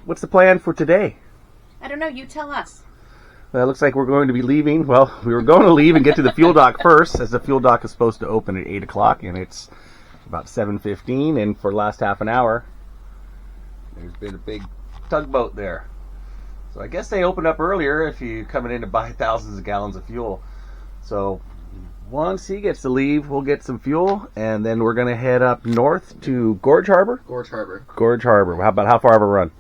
what's the plan for today? I don't know. You tell us. Well, it looks like we're going to be leaving. Well, we were going to leave and get to the fuel dock first, as the fuel dock is supposed to open at 8 o'clock, and it's about 7:15, and for the last half an hour, there's been a big tugboat there. So I guess they opened up earlier if you're coming in to buy thousands of gallons of fuel. So once he gets to leave, we'll get some fuel, and then we're going to head up north to Gorge Harbour? Gorge Harbour. Gorge Harbour. How far of a run?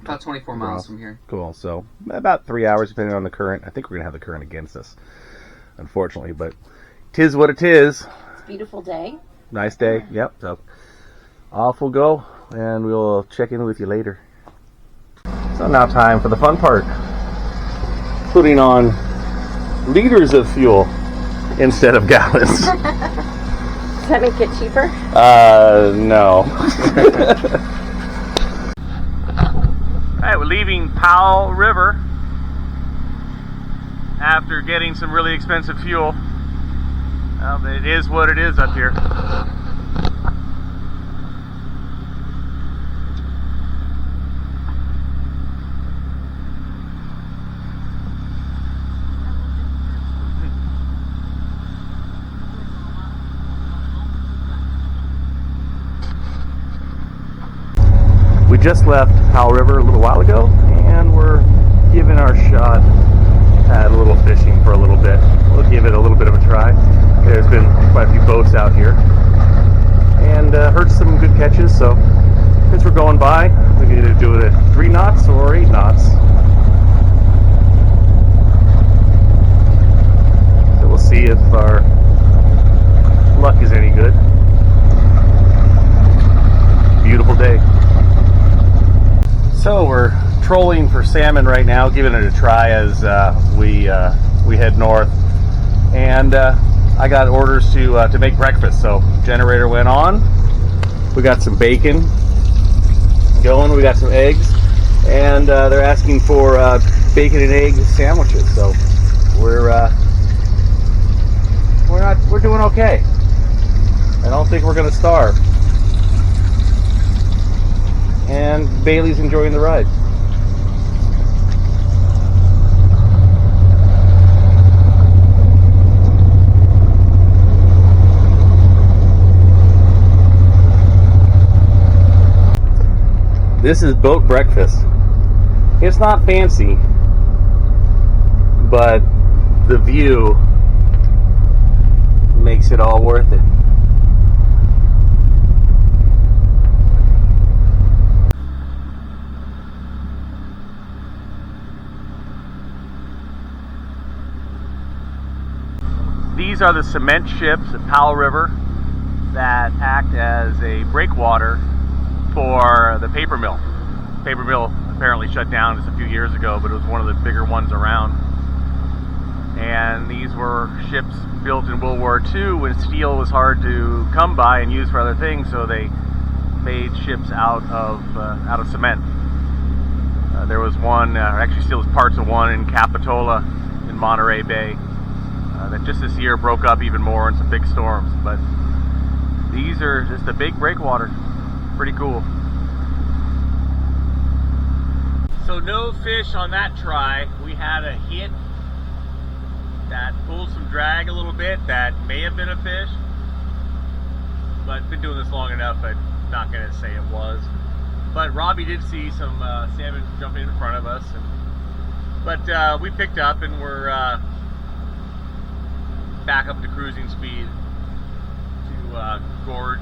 About 24 miles from here. Cool. So about 3 hours, depending on the current. I think we're going to have the current against us, unfortunately. But 'tis what it is. It's a beautiful day. Nice day. Yep. So off we'll go, and we'll check in with you later. So now time for the fun part. Putting on liters of fuel instead of gallons. Does that make it cheaper? No. Alright, we're leaving Powell River after getting some really expensive fuel. It is what it is up here. We just left Powell River a little while ago, and we're giving our shot at a little fishing for a little bit. We'll give it a little bit of a try. There's been quite a few boats out here, and heard some good catches, so since we're going by, we can either do it at 3 knots or 8 knots. So we'll see if our luck is any good. Beautiful day. So we're trolling for salmon right now, giving it a try as we head north. And I got orders to make breakfast, so generator went on. We got some bacon going. We got some eggs, and they're asking for bacon and egg sandwiches. So we're doing okay. I don't think we're gonna starve. And Bailey's enjoying the ride. This is boat breakfast. It's not fancy, but the view makes it all worth it. These are the cement ships at Powell River that act as a breakwater for the paper mill. Paper mill apparently shut down just a few years ago, but it was one of the bigger ones around. And these were ships built in World War II when steel was hard to come by and use for other things, so they made ships out of cement. There was one, actually still is parts of one in Capitola in Monterey Bay. That just this year broke up even more in some big storms, but these are just a big breakwater. Pretty cool. So no fish on that try. We had a hit that pulled some drag a little bit that may have been a fish, but been doing this long enough, I'm not going to say it was. But Robbie did see some salmon jumping in front of us, but we picked up and we're back up to cruising speed to Gorge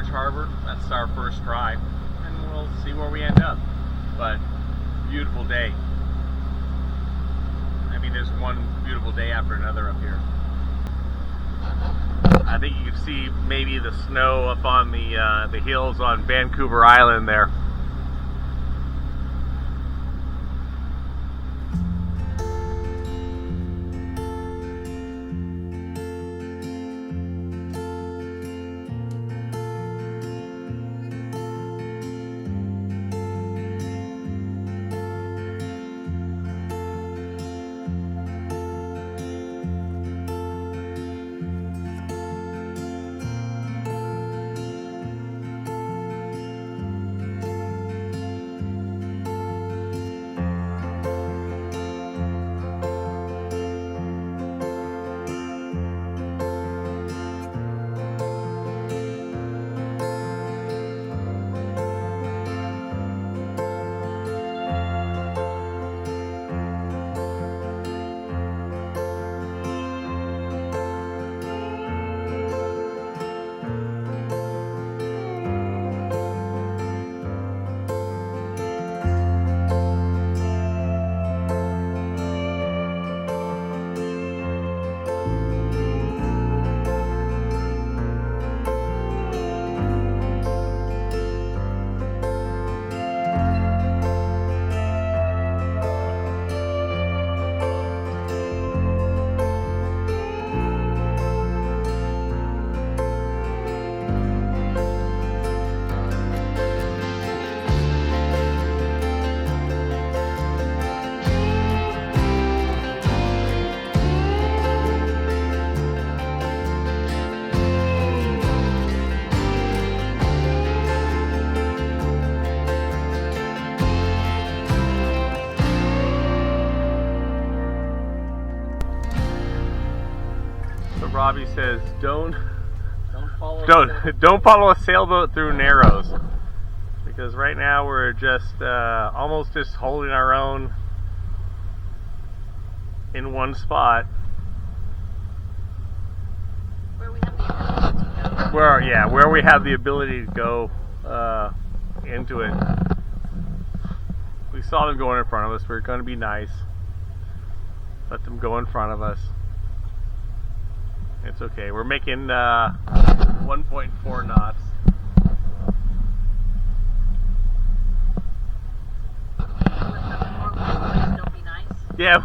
Harbour. That's our first try, and we'll see where we end up. But beautiful day. I mean, there's one beautiful day after another up here. I think you can see maybe the snow up on the hills on Vancouver Island there. Robbie says, don't Don't follow. follow a sailboat through Narrows, because right now we're just almost just holding our own in one spot. Where we have the ability to go into it. We saw them going in front of us. We're going to be nice. Let them go in front of us. It's okay. We're making 1.4 knots. Don't be nice. Yeah,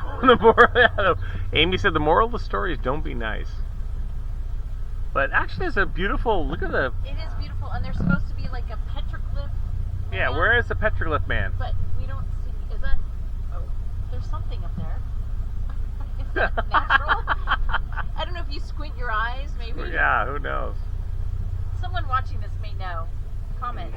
Amy said the moral of the story is don't be nice. But actually, it's a beautiful. Look at the. It is beautiful, and there's supposed to be like a petroglyph. Yeah, where is the petroglyph man? But we don't see. Is that? Oh, there's something up there. Is that natural? I don't know if you squint your eyes, maybe. Yeah, who knows? Someone watching this may know. Comment.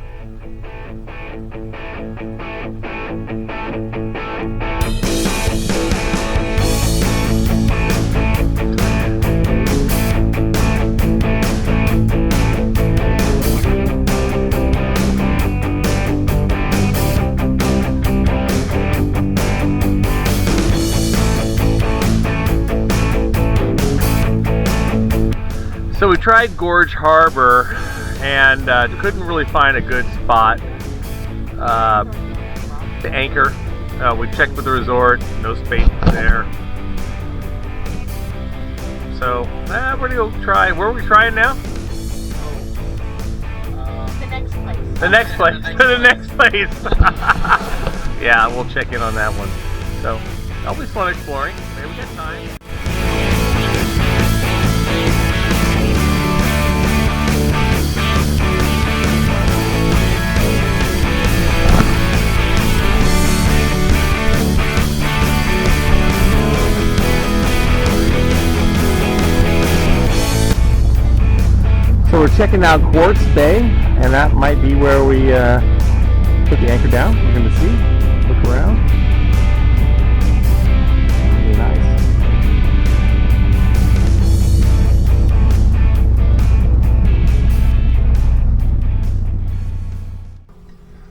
So we tried Gorge Harbour and couldn't really find a good spot to anchor. We checked with the resort, no space there. So we're gonna go try. Where are we trying now? The next place. The next place. The next place. Yeah, we'll check in on that one. So always fun exploring. Maybe we get time. So we're checking out Quartz Bay, and that might be where we put the anchor down. We're going to see, look around. Really nice.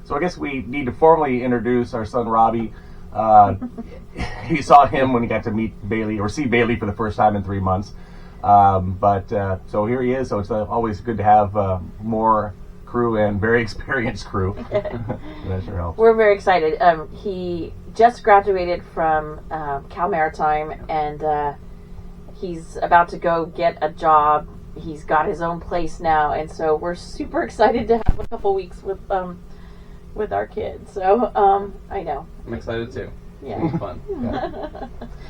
So I guess we need to formally introduce our son Robbie. You saw him when he got to meet Bailey, or see Bailey for the first time in 3 months. So here he is. So it's always good to have more crew and very experienced crew. That sure helps. We're very excited. He just graduated from Cal Maritime, and he's about to go get a job. He's got his own place now, and so we're super excited to have a couple weeks with our kids. So I know. I'm excited too. Yeah. It's fun. Yeah.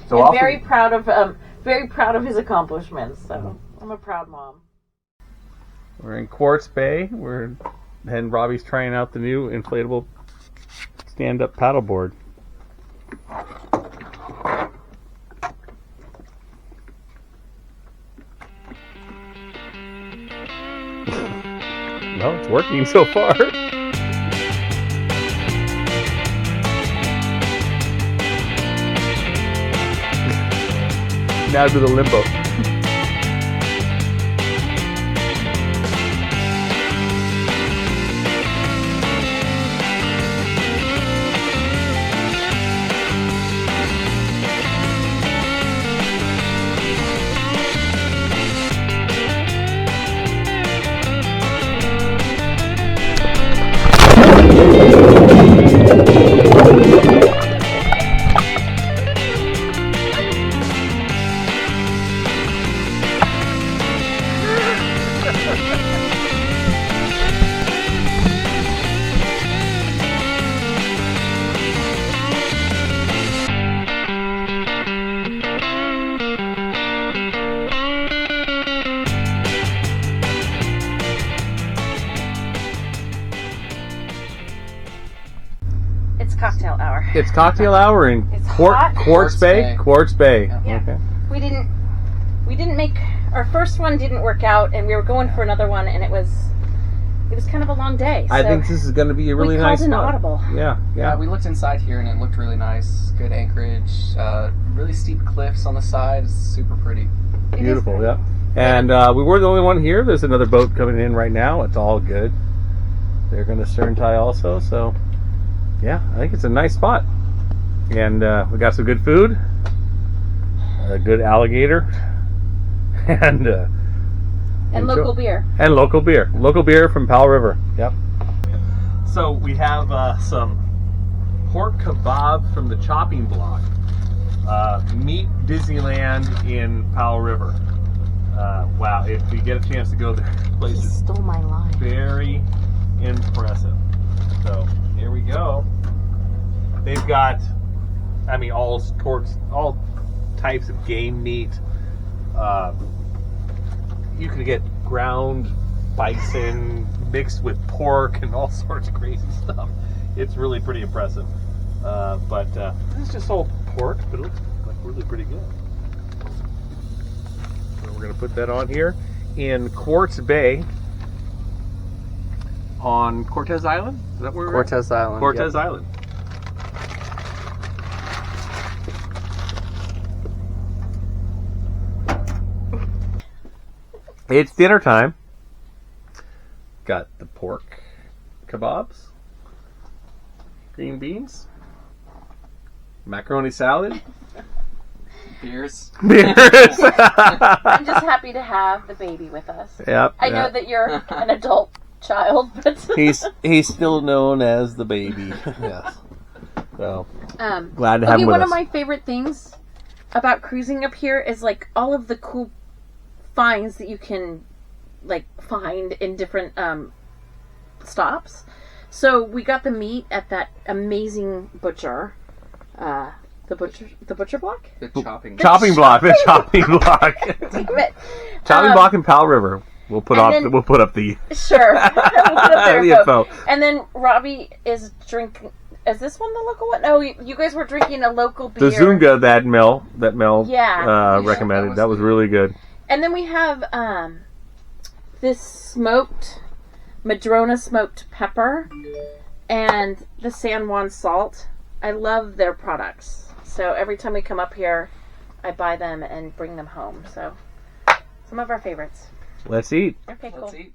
So and very proud of his accomplishments. So I'm a proud mom. We're in Quartz Bay. And Robbie's trying out the new inflatable stand-up paddleboard. Well, it's working so far. Now to the limbo. Cocktail hour. It's cocktail hour in Quartz Bay. Quartz Bay. Yeah. Okay. We didn't make our first one. Didn't work out, and we were going for another one, and it was kind of a long day. I think this is going to be a really nice spot. We called an audible. Yeah. We looked inside here, and it looked really nice. Good anchorage. Really steep cliffs on the side. It's super pretty. Beautiful. Yeah. And we were the only one here. There's another boat coming in right now. It's all good. They're going to stern tie also. So, yeah, I think it's a nice spot. And we got some good food, a good alligator, and local beer. And local beer. Local beer from Powell River. Yep. So we have some pork kebab from the chopping block. Meet Disneyland in Powell River. Wow, if you get a chance to go there, the place is stole my line. Very impressive. So here we go. They've got, I mean, all types of game meat. You can get ground bison mixed with pork and all sorts of crazy stuff. It's really pretty impressive. But this is just all pork, but it looks like really pretty good. So we're going to put that on here in Quartz Bay on Cortez Island. Is that where we're Cortez Island. Cortez yep. Island. It's dinner time. Got the pork kebabs, green beans, macaroni salad, Beers. I'm just happy to have the baby with us. Yep. I know that you're an adult child, but he's still known as the baby. Yes. So glad to have him with one us. of my favorite things about cruising up here is like all of the cool finds that you can like find in different stops. So we got the meat at that amazing butcher. The butcher block? The chopping block. The chopping block. Damn it. Chopping block in Powell River. We'll put up the sure. We'll put up the info. And then Robbie is drinking. Is this one the local one? Oh, you guys were drinking a local beer. The Zunga that Mel recommended. That was really good. And then we have this smoked Madrona smoked pepper and the San Juan salt. I love their products. So every time we come up here, I buy them and bring them home. So some of our favorites. Let's eat. Okay, cool. Let's eat.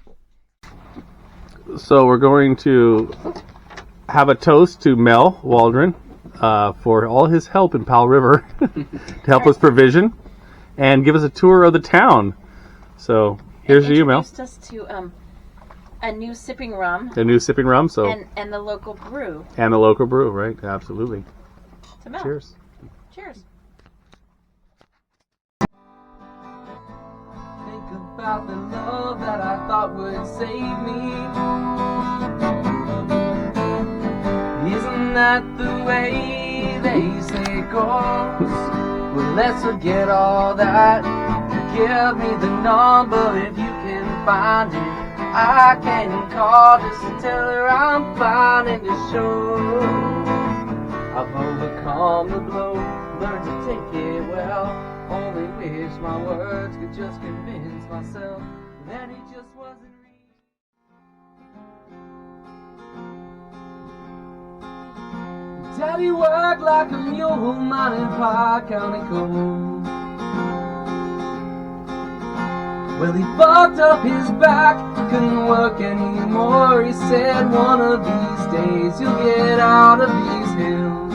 So we're going to have a toast to Mel Waldron for all his help in Powell River to help us provision and give us a tour of the town. So here's you, Mel. Introduced us to a new sipping rum. The new sipping rum, so and the local brew. And the local brew, right? Absolutely. To Mel. Cheers. Cheers. Think about the love that I thought would save me. Isn't that the way they say it goes? Well, let's forget all that. Give me the number if you can find it. I can call just to tell her I'm fine and to show I've overcome the blow, learned to take it well. Only wish my words could just convince myself that it just wasn't real. Daddy worked like a mule, mining Pike County coal. Well, he fucked up his back, couldn't work anymore. He said, one of these days you'll get out of these hills.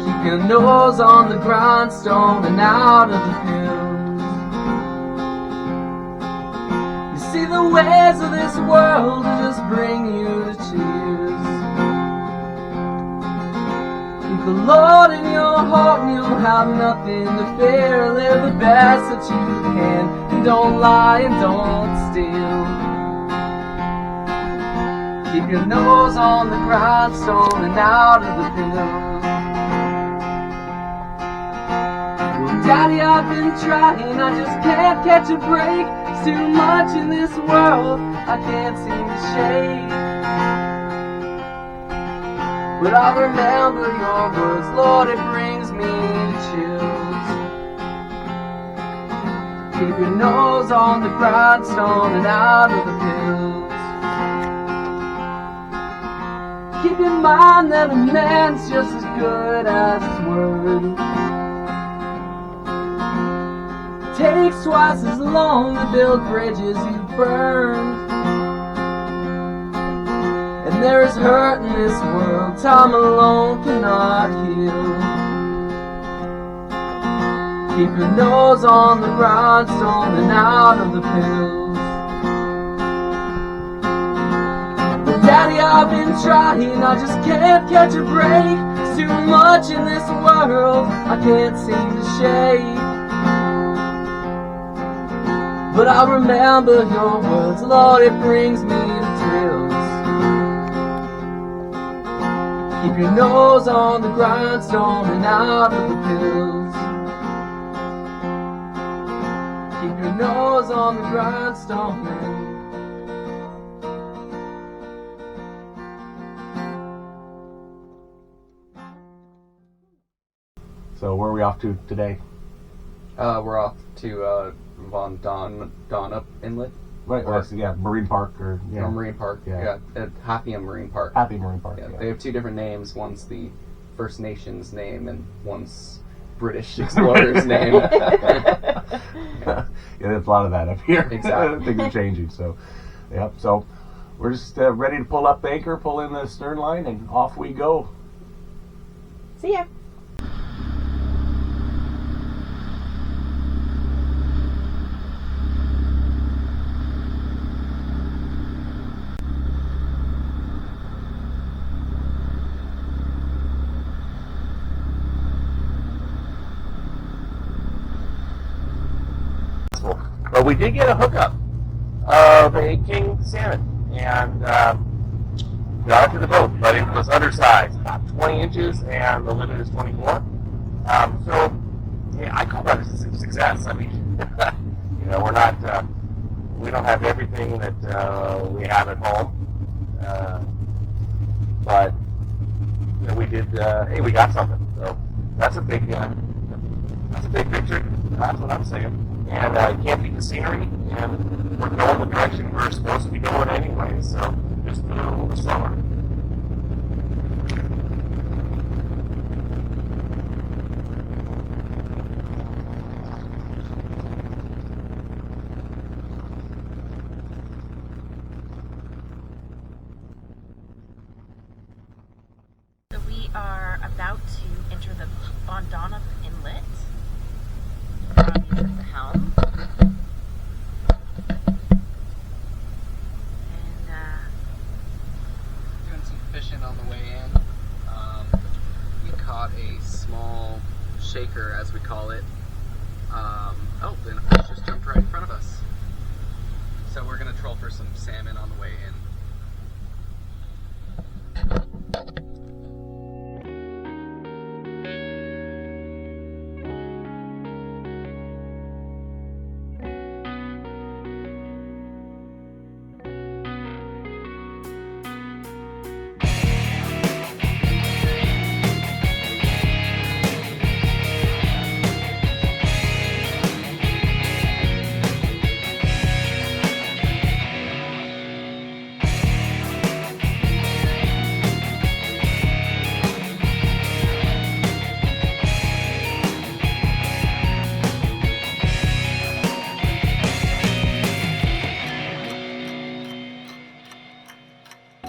Keep your nose on the grindstone and out of the pills. You see, the ways of this world will just bring you to tears. Keep the Lord in your heart and you'll have nothing to fear. Live the best that you can and don't lie and don't steal. Keep your nose on the grindstone and out of the pillows. Well, Daddy, I've been trying, I just can't catch a break. There's too much in this world I can't seem to shake. But I remember your words, Lord, it brings me to chills. Keep your nose on the grindstone and out of the pills. Keep in mind that a man's just as good as his word. takes twice as long to build bridges you burned. And there is hurt in this world time alone cannot heal. Keep your nose on the grindstone and out of the pills. Daddy, I've been trying, I just can't catch a break. It's too much in this world I can't seem to shake. But I remember your words, Lord, it brings me to tears. Keep your nose on the grindstone and out of the pills. Keep your nose on the grindstone and So where are we off to today? We're off to Donop Inlet. Right, Marine Park or Marine Park. Yeah. At Hathayim Marine PArk. Hathayim Marine PArk. Yeah. They have two different names. One's the First Nations name, and one's British explorer's name. Yeah, there's a lot of that up here. Exactly. Things are changing. So, yep. So we're just ready to pull up the anchor, pull in the stern line, and off we go. See ya. But we did get a hookup of a king salmon and got it to the boat, but it was undersized, about 20 inches, and the limit is 24. So, yeah, I call that a success. I mean, we're not, we don't have everything that we have at home, but we did. Hey, we got something. So that's a big victory. That's what I'm saying. And you can't beat the scenery, and we're going the direction we're supposed to be going anyway, so just a little bit slower. So we are about to enter the Bondon Inlet. The helm. And Doing some fishing on the way in. We caught a small shaker, as we call it. Then a fish just jumped right in front of us. So we're gonna troll for some salmon on the way in.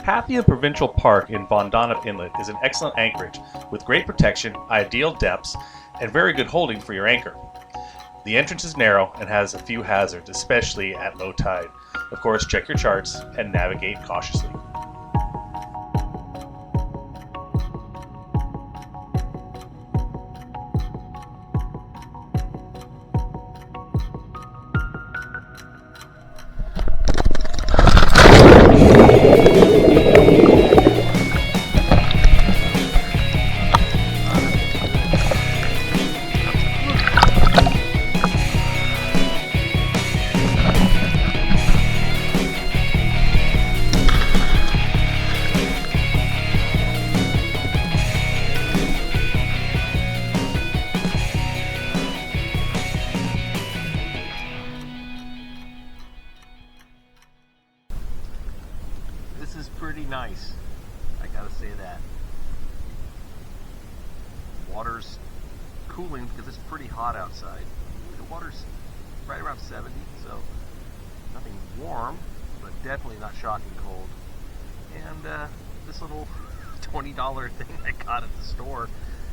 Hathayim Provincial Park in Donop Inlet is an excellent anchorage with great protection, ideal depths, and very good holding for your anchor. The entrance is narrow and has a few hazards, especially at low tide. Of course, check your charts and navigate cautiously. This is pretty nice, I gotta say that. Water's cooling because it's pretty hot outside. The water's right around 70, so nothing warm, but definitely not shocking cold. And this little $20 thing I got at the store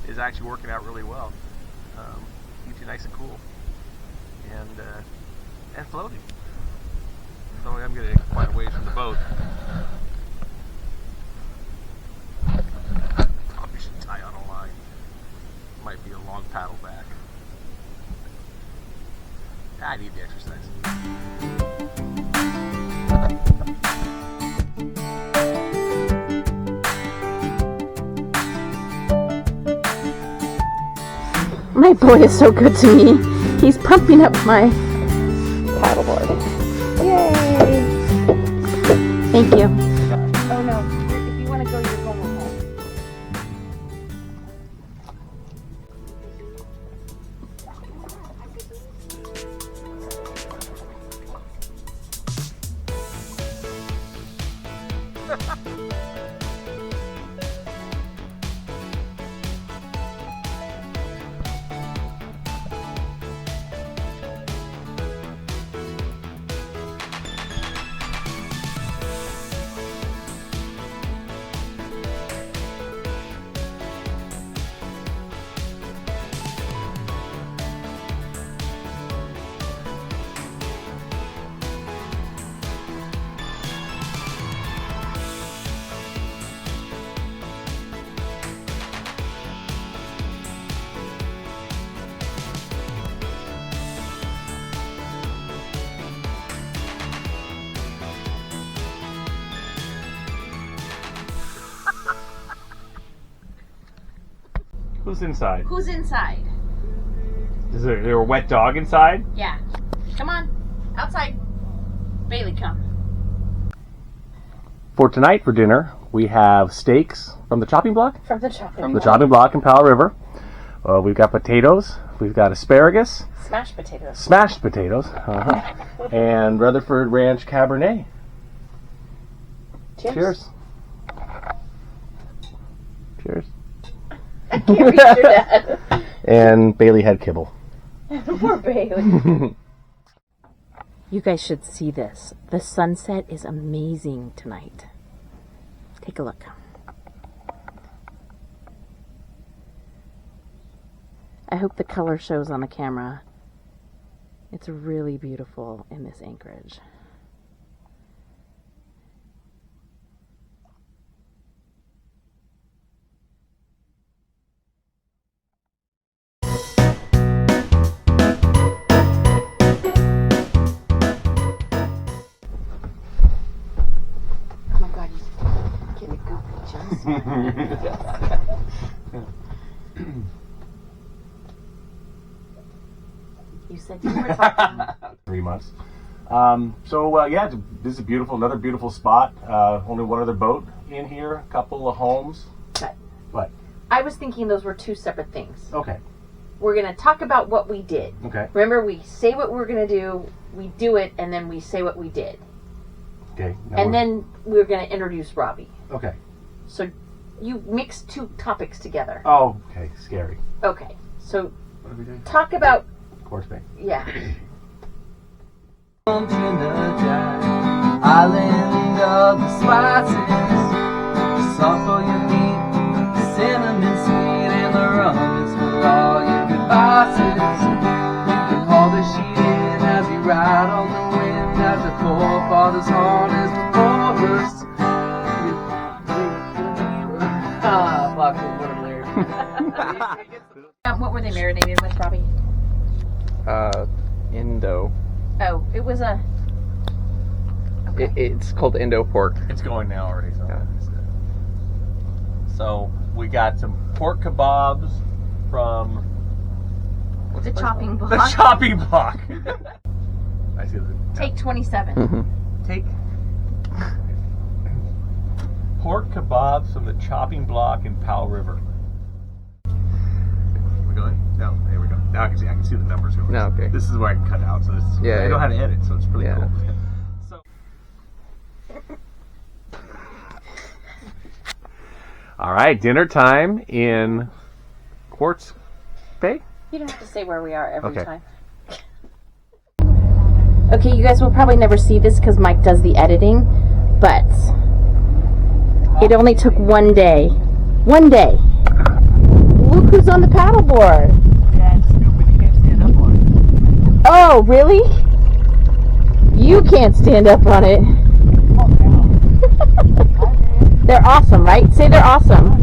is actually working out really well. Keeps you nice and cool, and floating. So I'm going to find away from the boat. Probably should tie on a line. Might be a long paddle back. I need the exercise. My boy is so good to me. He's pumping up my paddleboard. Yay! Thank you. Oh no, if you want to go, you're going home. Who's inside? Who's inside? Is there a wet dog inside? Yeah. Come on. Outside. Bailey, come. For tonight, for dinner, we have steaks from the chopping block. From the chopping From the chopping block in Powell River. We've got potatoes. We've got asparagus. Smashed potatoes. Smashed potatoes. And Rutherford Ranch Cabernet. Cheers. Cheers. Cheers. I can't reach your dad. And Bailey had kibble. Poor Bailey. You guys should see this. The sunset is amazing tonight. Take a look. I hope the color shows on the camera. It's really beautiful in this anchorage. You said you were talking. 3 months. Yeah, this is another beautiful spot. Only one other boat in here, a couple of homes. But What? I was thinking those were two separate things. Okay. We're going to talk about what we did. Okay. Remember, we say what we're going to do, we do it, and then we say what we did. Okay. And then we're going to introduce Robbie. Okay. So you mix two topics together. Oh, okay. Scary. Okay. So What did we do? talk about, Quartz Bay. yeah. On Trinidad, island of the spices, salt for your meat, cinnamon sweet, and the rum is for all your good bosses. You can haul the sheet in as you ride on the wind, as your forefathers harnessed before us. Fuck, what a lyric. What were they marinated with, Robbie? Indo. Oh, it was a... Okay. It's called Indo pork. It's going now already. So we got some pork kebabs from the chopping block. the chopping block. I see the Take 27. Mm-hmm. Take pork kebabs from the chopping block in Powell River. We're going? No, there we go. Now I can see the numbers going. No, okay. This is where I can cut out. So this is, Yeah, I know how to edit, so it's really Yeah. cool. So, all right, dinner time in Quartz Bay. You don't have to say where we are every Okay. time. Okay, you guys will probably never see this because Mike does the editing, but it only took one day. One day. Look who's on the paddleboard. Yeah, it's stupid. You can't stand up on it. Oh, really? You can't stand up on it. They're awesome, right? Say they're awesome.